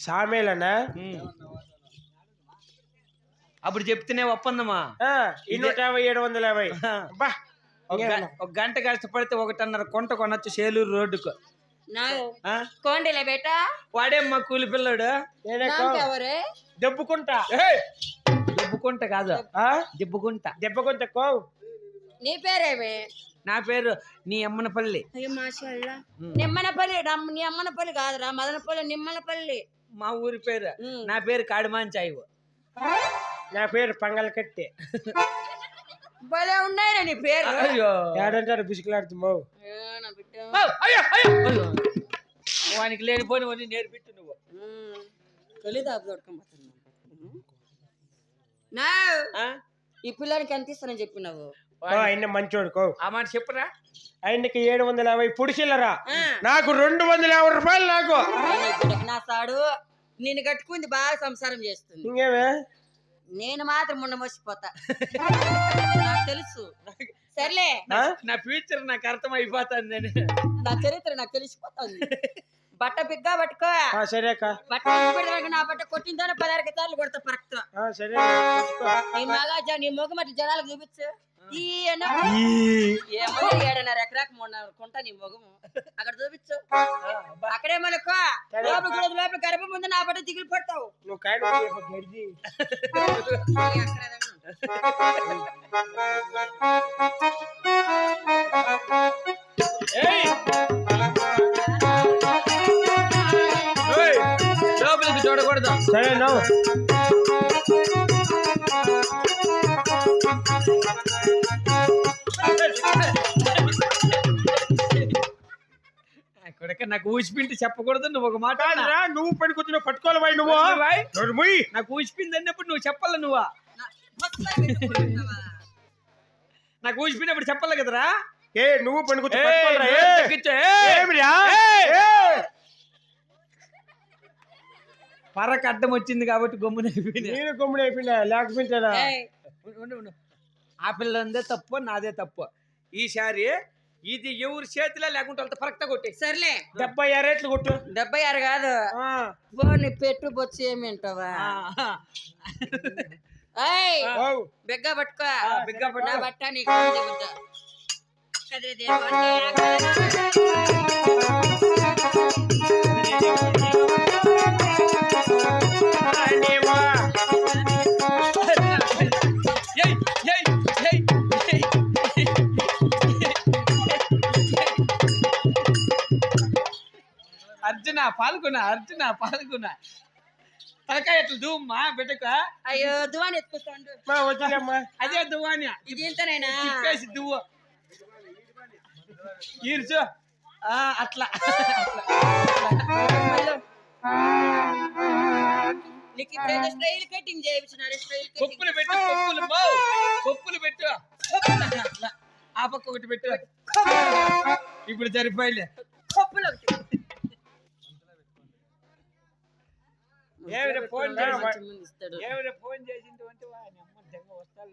సామేలనా? అప్పుడు చెప్తేనే ఒప్పందమా 250 750. ఒక గంట కష్టపడితే 1.5 కొంట కొనొచ్చు సేలూరు రోడ్డుకు. కోండిలే బేటా వాడేమ్మా కూలి పిల్లడు. దెబ్బకుంటా దెబ్బకుంట కాదు, దెబ్బకుంట కో. నీ పేరేమే? నా పేరు నీ అమ్మనపల్లి. నిమ్మనపల్లి. నీ అమ్మనపల్లి కాదురా, మదనపల్లి, నిమ్మనపల్లి మా ఊరి పేరు. నా పేరు కాడిమాంచాయి. నా పేరు పంగలకట్టి. భలే ఉన్నాయిరా నీ పేరు. ఏడంటారు బిసుకులాడుతున్నావు. వానికి లేనిపోని నేర్పించు నువ్వు. ఈ పిల్లానికి ఎంత ఇస్తానని చెప్పినావు? ఆయన మంచోడుకో. ఆ మాట చెప్పురా. ఆయనకి 750 పుడిసిల్లరా, నాకు 250 రూపాయలు. నాకు నా సాడు నిన్ను కట్టుకుంది బాగా సంసారం చేస్తుంది. ఇంకేమే? నేను మాత్రం మొన్న మోసిపోతా, నాకు తెలుసు. సర్లే, నా ఫ్యూచర్ నాకు అర్థం అయిపోతుంది. నా చరిత్ర నాకు తెలిసిపోతుంది. బట్ట బిగ్గా పట్టుకో. సరే బట్ట నా బట్ట కొట్టిందో 16 సార్లు కొడతా పరక్తా. సరే నీ మగా నీ మొగమటి జనాలకు చూపించు. ఏమో 7.5 ఎకరాకు మొన్న కొంటా నీ మొగము, అక్కడ చూపించు. అక్కడే మనకు లోపల గర్భం ముందు నా బట్ట దిగులు పడతావు. లోపలికి చూడకూడదు. సరే నాకు ఊసిపిండి చెప్పకూడదు. నువ్వు ఒక మాట నువ్వు పని కూర్చుని పట్టుకోవాలి. నువ్వు నాకు ఊసిపిండి అన్నప్పుడు నువ్వు చెప్పాల. నువ్వా నాకు ఊసిపోయినప్పుడు చెప్పాలి కదరా. నువ్వు పని కూర్చో. పరకు అడ్డం వచ్చింది కాబట్టి గమ్మునైపోయింది. నేను గమ్మునైపోయినా, లేకపోతే ఆ పిల్లందే తప్పు, నాదే తప్పు. ఈసారి ఇది ఎవరి చేతిలో లేకుంటే వాళ్ళతో పరక్త కొట్టే. సర్లే 76 రేట్లు కొట్టు. 76 కాదు, నీ పెట్టు బొచ్చు ఏమి వింటావా? బిగ్గా పట్టుకో. బిగ్గా పట్టు. బట్ట నీకు అర్జున పాల్గొన తలకాయ ఎట్లా దువ్వమ్మా బిడ్డక. అయ్యో దువాని ఎత్తుకొస్తాండు. అదే దువాని. ఇది ఎంతనైనా తిప్పేసి దువ్వు ఈర్చు. అట్లా నీకు ఇప్పుడు స్టైల్ కటింగ్ చేయించినారు. కొప్పులు పెట్టు, కొప్పులు పెట్టు. ఆ పక్క ఒకటి పెట్టు. ఇప్పుడు సరిపోయిలే. కొప్పులు ఒకటి. ఫోన్ చేసింది అంటే వస్తాను.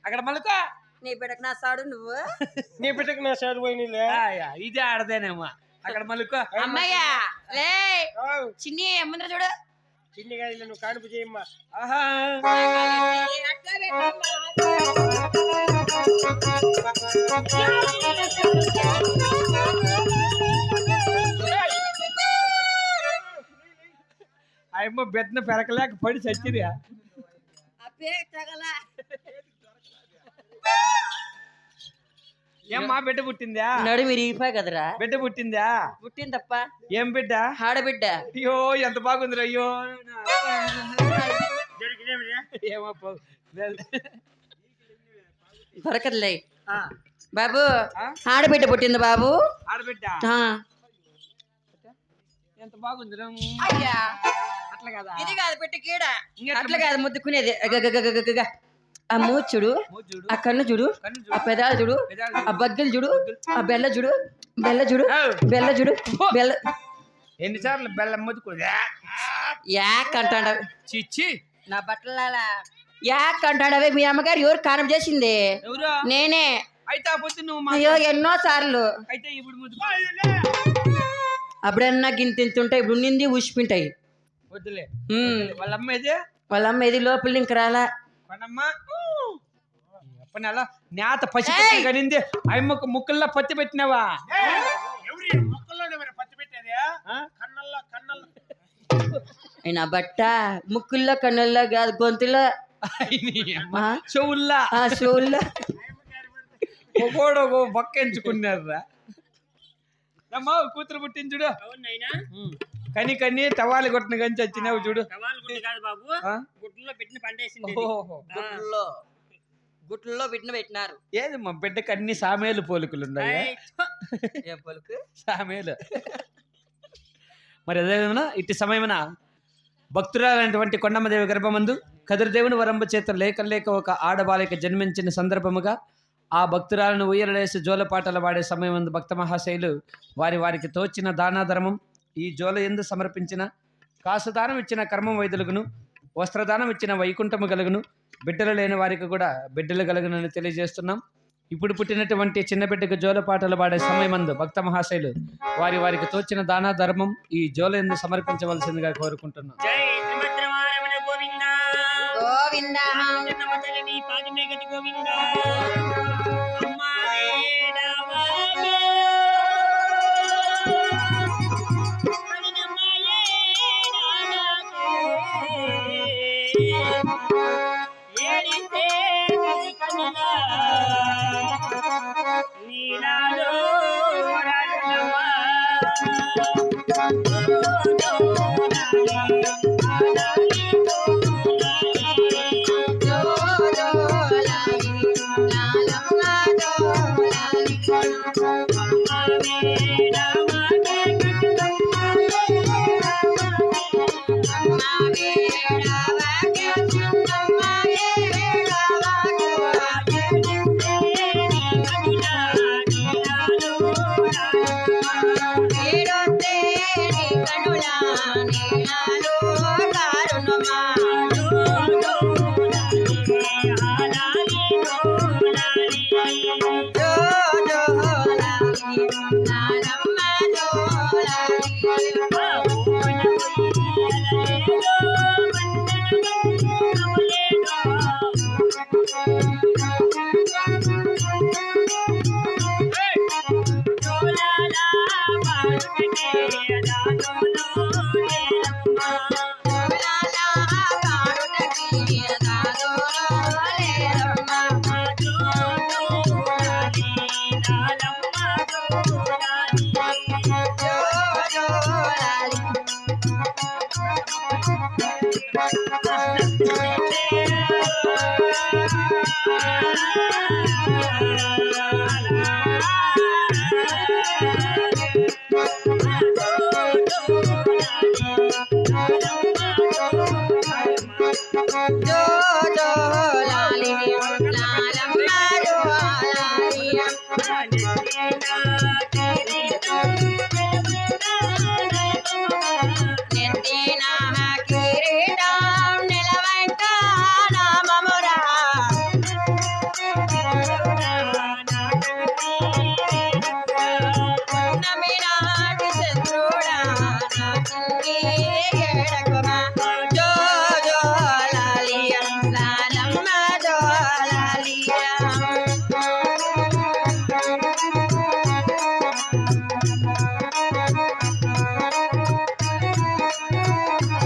అక్కడ మళ్ళీ నీ బిడ్డకు నా సాడు, నువ్వు నీ బిడ్డకు నా సాడు పోయినా. ఇదే ఆడదేనేమో. అక్కడ మళ్ళీ అమ్మయ్యా లే చిన్ని ముందర చూడు. చిన్ని కాదు, నువ్వు కానుపు చేయమ్మా. ఆయమ్మ బెత్తన పెరకలేక పడి చచ్చిరియా. ఏమ్మా బిడ్డ పుట్టిందా? నడు మీరు ఇరిగిపోయి కదరా. బిడ్డ పుట్టిందా? పుట్టిందప్ప. ఏం బిడ్డ? ఆడబిడ్డ. అయ్యో ఎంత బాగుందిరా. అయ్యో ఏమో దొరకదులే బాబు. ఆడబిడ్డ పుట్టింది బాబు. ఆడబిడ్డ ఎంత బాగుందిరా. అట్లా కదా, ఇది కాదు పెట్టి కీడ. అట్లా కాదు ముద్దుకునేది. ఆ మూతి చూడు, ఆ కన్ను చూడు, ఆ పెదాలు చూడు, ఆ బగ్గలు చూడు, ఆ బెల్ల చూడు, బెల్ల చూడు. ఎన్నిసార్లు బెల్లం ముద్దుకు యాక్ అంటాడ. చిచ్చి నా బట్టల యాక్ అంటాడవే. మీ అమ్మగారు ఎవరు కారం చేసింది? నేనే. అయితే ఆ పొద్దు నువ్వు అయ్యో ఎన్నో సార్లు. అయితే ఇప్పుడు ముద్దు అప్పుడన్నా గింతింతుంటాయి, ఇప్పుడు నింది ఊసిపింటాయి. వద్దులే. ఉమ్. వాళ్ళ అమ్మ అయితే వాళ్ళ అమ్మ ఏది లోపల ఇంక రాలా. పనమ్మ అప్పని అలా నేత పసి కనింది అమ్మకు ముక్కల్లో పత్తి పెట్టినావా? ఆయన బట్ట ముక్కుల్లో కన్నుల్లో కాదు, గొంతులో చెవుల్లా చెవుల్లో. ఒకడు ఒక పక్క ఎంచుకున్నారా అమ్మా కూతురు పుట్టించుడు కని కని టవాలు కొట్టిన కంచి వచ్చినావు చూడు. గుట్లో పెట్టినారు. ఏది మా బిడ్డకి అన్ని సామేలు పోలికలు ఉన్నాయి. ఏ పోలిక? సామేలు. మరి అదేవిధంగా ఇట్టి సమయమున భక్తురాలైనటువంటి కొండమ్మదేవి గర్భమందు కదిరిదేవుని వరంబ చేత లేక ఒక ఆడబాలిక జన్మించిన సందర్భముగా ఆ భక్తురాలను ఉయ్యలేసి జోలపాటలు పాడే సమయమందు భక్త మహాశైలు వారికి తోచిన దానాధర్మం ఈ జోల ఎందు సమర్పించిన కాసుదానం ఇచ్చిన కర్మం వైద్యులుగును, వస్త్రదానం ఇచ్చిన వైకుంఠము కలుగును, బిడ్డలు లేని వారికి కూడా బిడ్డలు కలుగునని తెలియజేస్తున్నాం. ఇప్పుడు పుట్టినటువంటి చిన్న బిడ్డకు జోలపాటలు పాడే సమయమందు భక్త మహాశైలు వారికి తోచిన దాన ధర్మం ఈ జోల ఎందు సమర్పించవలసిందిగా కోరుకుంటున్నాం.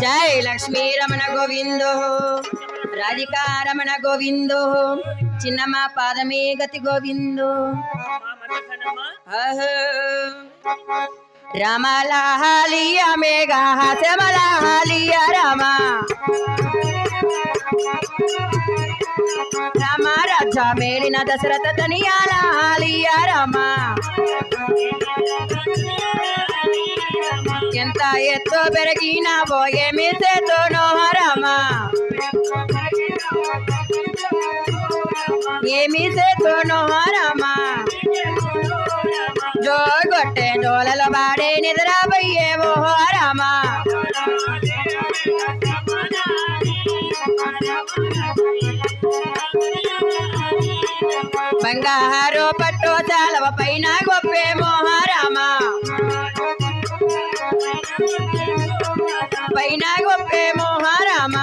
జై లక్ష్మీ రమణ గోవిందో, రాధికా రమణ గోవిందో, చిన్నమ్మ పాదమే గతి గోవిందో. రామలాలియ మేఘా శ్యామలాలియ రామ, రామ రాజ మేలిన దశరథ తనియాలియ రామ. ఎంత ఎత్తు పెరిగినావో ఏమి చేతునో రామ, ఏమి చేతునో రామ. జోగొట్టే జోలలో బాడే నిద్రపోయేవో రామ. బంగారు పట్టు చాలవ పైన గొప్పే మోహరామ పైన గొప్పే మోహరామ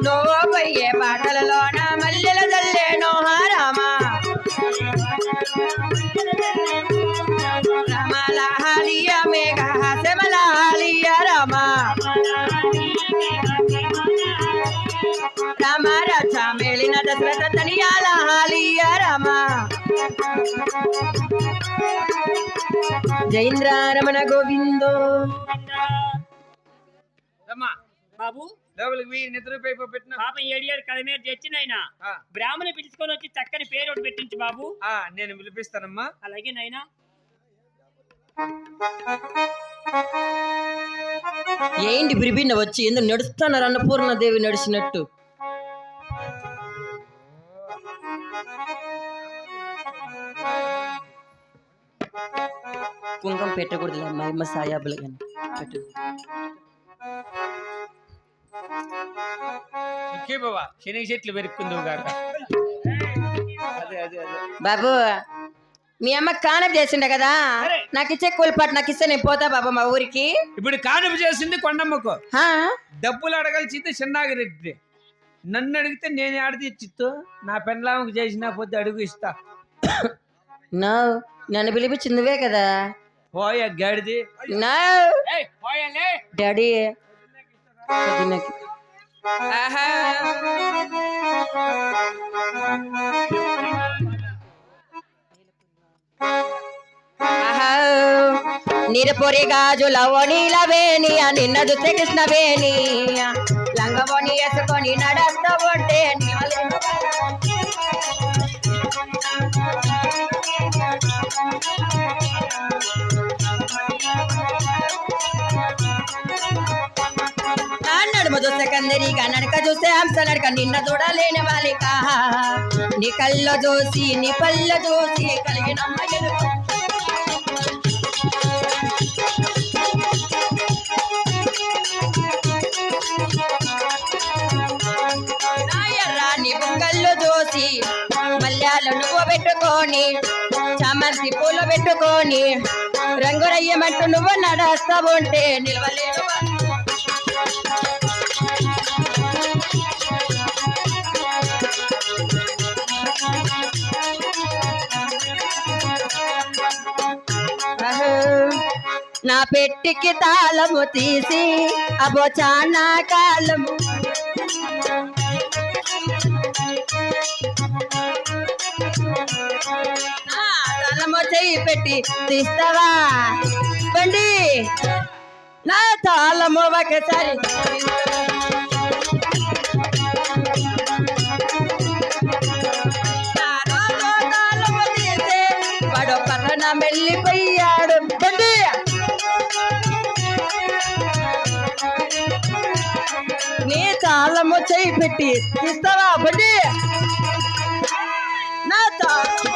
నువ్వు పోయే పాటలలోన మల్లెల జల్లే నోహరామ రమలహాలియ మేఘ శమలహాలియ రామ రామ రాజ మేలిన దశరథ తనియాల హాలియ రామ జైంద్ర రమణ గోవిందో రమ్మా బాబు లోపలికి పోయి నిద్రపోయి పెట్టిన పాప 7 ఏడు కల మీద తెచ్చినైనా బ్రాహ్మణ పిలుచుకొని వచ్చి చక్కని పేరు ఒకటి పెట్టించు బాబు. నేను పిలిపిస్తానమ్మా. అలాగే నైనా. ఏంటి బిరిబిన్న వచ్చి ఎందుకు నడుస్తున్నారు అన్నపూర్ణదేవి నడిచినట్టు? కుంకం పెట్టకూడదు అమ్మ సాయాబులు కానీ పెట్టు. బాబా శనగ చెట్లు పెరుక్కుందు కాక. అదే అదే అదే బాబు మీ అమ్మ కానపు చేసిండే కదా, నాకు ఇచ్చే కూలిపాటు నాకు ఇస్తే నేను పోతా బాబు మా ఊరికి. ఇప్పుడు కానుపు చేసింది కొండమ్మకు, హా? డబ్బులు అడగాల్సింది చిన్నాగిరెడ్డి. నన్ను అడిగితే నేను ఆడితే ఇచ్చిత్తు, నా పెండ్లామకు చేసినా పోతే అడుగు ఇస్తా. నన్ను పిలిపించిందివే కదా. పోయా గాడిది. డాడీ నిరపొరి గాజులవో నీలవేణి నిన్న చూస్తే కృష్ణవేణి లంగవోని ఎత్తుకొని నడస్తబొట్టే నడుమ చూస్తే కందరిగా నడక చూస్తే హంస నడక నిన్న చూడలేని వాలిక నీ కళ్ళ చూసి నీ పళ్ళ చూసి కలిగిన నీ బుగ్గల్లో చూసి మల్యాలు నువ్వు పెట్టుకొని చామంతి పూలు పెట్టుకొని రంగురయ్యమంటూ నువ్వు నడస్తా ఉంటే నిలవలేను. నా పెట్టికి తాళము తీసి అబో చానా కాలము తాళము చెయ్యి పెట్టి తీస్తావా బండి నా తాళము ఒకసారి తాళము తీసే వాడు పక్కన వెళ్ళిపోయాడు బండి నీ తాళము చెయ్యి పెట్టి తీస్తావా బండి నా తాళము